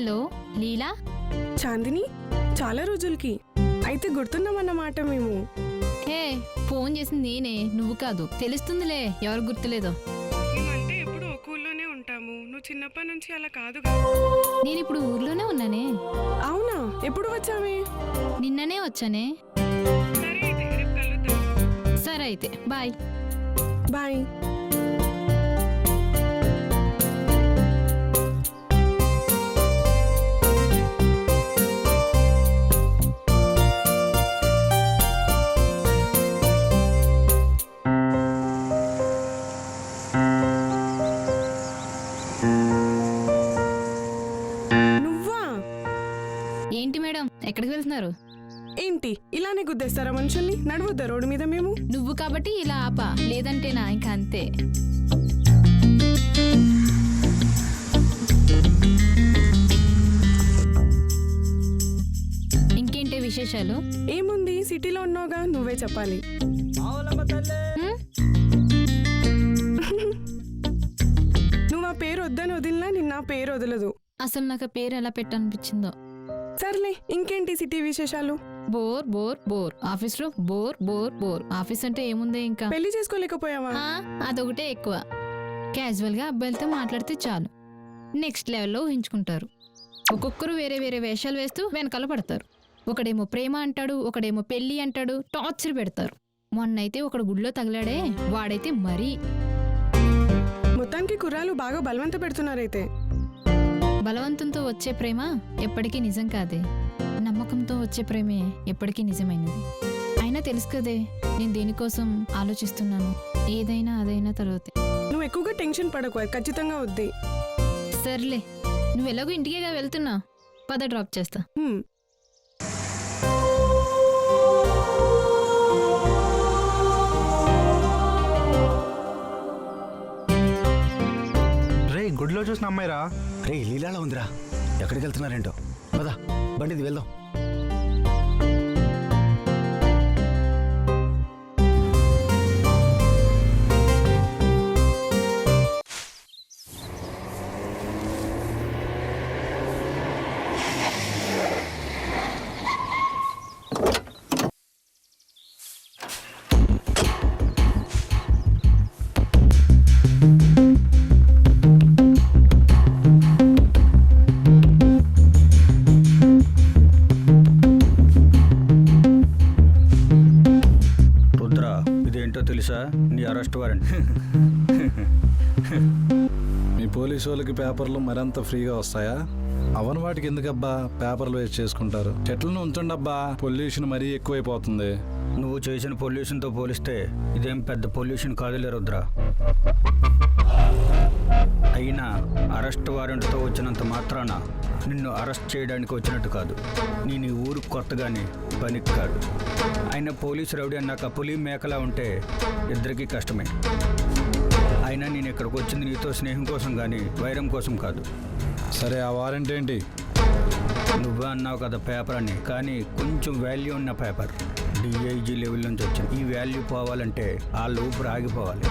Hello లీలా. చాందిని, చాలా రోజులకి అయితే గుర్తున్నామన్నమాట మేము. హే, ఫోన్ చేసింది నేనే, నువ్వు కాదు. తెలుస్తుందిలే ఎవరు గుర్తులేదో. మేమంటే ఎప్పుడు ఒక ఊళ్ళోనే ఉంటాము, నువ్వు చిన్నప్పటి నుంచి అలా కాదు. నేను ఇప్పుడు ఊర్లోనే ఉన్నానే. అవునా? ఎప్పుడు వచ్చామే? నిన్ననే వచ్చానే. సరే అయితే రేపు కలుద్దాం. సరే అయితే బాయ్. బాయ్. ఏంటి మేడం, ఎక్కడికి వెళ్తున్నారు? ఏంటి ఇలానే గుద్దేస్తారా మనుషుల్ని? నడవద్దా రోడ్డు మీద మేము? నువ్వు కాబట్టి ఇలా ఆపా, లేదంటేనా ఇంకా అంతే. ఇంకేంటి విశేషాలు? ఏముంది, సిటీలో ఉన్నావుగా, నువ్వే చెప్పాలి. నువ్వు ఆ పేరు వద్దని వదిలినా నిన్న పేరు వదలదు. అసలు నాకు పేరు ఎలా పెట్టనిపించిందో. సర్లే, ఇంకేంటి సిటీ విశేషాలు? బోర్ బోర్ బోర్, ఆఫీస్ లో బోర్ బోర్ బోర్. ఆఫీస్ అంటే ఏముంది ఇంకా? పెళ్లి చేసుకోలేకపోయావా? అదొకటే ఎక్కువ. క్యాజువల్ గా అబ్బాయిలతో మాట్లాడితే చాలు, నెక్స్ట్ లెవెల్లో ఊహించుకుంటారు. ఒక్కొక్కరు వేరే వేరే వేషాలు వేస్తూ వెనకాల పడతారు. ఒకడేమో ప్రేమ అంటాడు, ఒకడేమో పెళ్లి అంటాడు, టార్చర్ పెడతారు. మొన్నైతే ఒకడు గుడిలో తగిలాడే, వాడైతే మరీ. మొత్తానికి కుర్రాలు బాగా బలవంత పెడుతున్నారైతే. బలవంతంతో వచ్చే ప్రేమ ఎప్పటికీ నిజం కాదే, నమ్మకంతో వచ్చే ప్రేమే ఎప్పటికీ నిజమైనది. అయినా తెలుసు కదే నేను దేనికోసం ఆలోచిస్తున్నాను. ఏదైనా అదైనా తర్వాత. నువ్వు ఎక్కువగా టెన్షన్ పడకు, ఖచ్చితంగా వద్ది. సర్లే, నువ్వు ఎలాగో ఇంటికేగా వెళ్తున్నా, పద డ్రాప్ చేస్తా. గుడిలో చూసిన అమ్మాయిరా. రే లీలాలో ఉందిరా, ఎక్కడికి వెళ్తున్నారేంటో. పదా బండిది వెళ్దాం. తెలుసా నీ అరెస్ట్ వారెంట్? మీ పోలీసు వాళ్ళకి పేపర్లు మరింత ఫ్రీగా వస్తాయా? అవని వాటికి ఎందుకబ్బా పేపర్లు వేస్ట్ చేసుకుంటారు? చెట్లను ఉంచండబ్బా, పొల్యూషన్ మరీ ఎక్కువైపోతుంది. నువ్వు చేసిన పొల్యూషన్తో పోలిస్తే ఇదేం పెద్ద పొల్యూషన్ కాదులే రుద్ర. అయినా అరెస్ట్ వారెంట్తో వచ్చినంత మాత్రాన నిన్ను అరెస్ట్ చేయడానికి వచ్చినట్టు కాదు. నేను ఈ ఊరికి కొత్తగానే పనికి కాదు. అయినా పోలీసు రౌడీ అన్నాక పులి మేకలా ఉంటే ఇద్దరికీ కష్టమే. అయినా నేను ఇక్కడికి వచ్చింది నీతో స్నేహం కోసం కానీ వైరం కోసం కాదు. సరే, ఆ వారెంట్ ఏంటి? నువ్వే అన్నావు కదా పేపర్ అని, కానీ కొంచెం వాల్యూ ఉన్న పేపర్. DIG లెవెల్ నుంచి వచ్చింది. ఈ వాల్యూ పోవాలంటే ఆ లూపు ఆగిపోవాలి.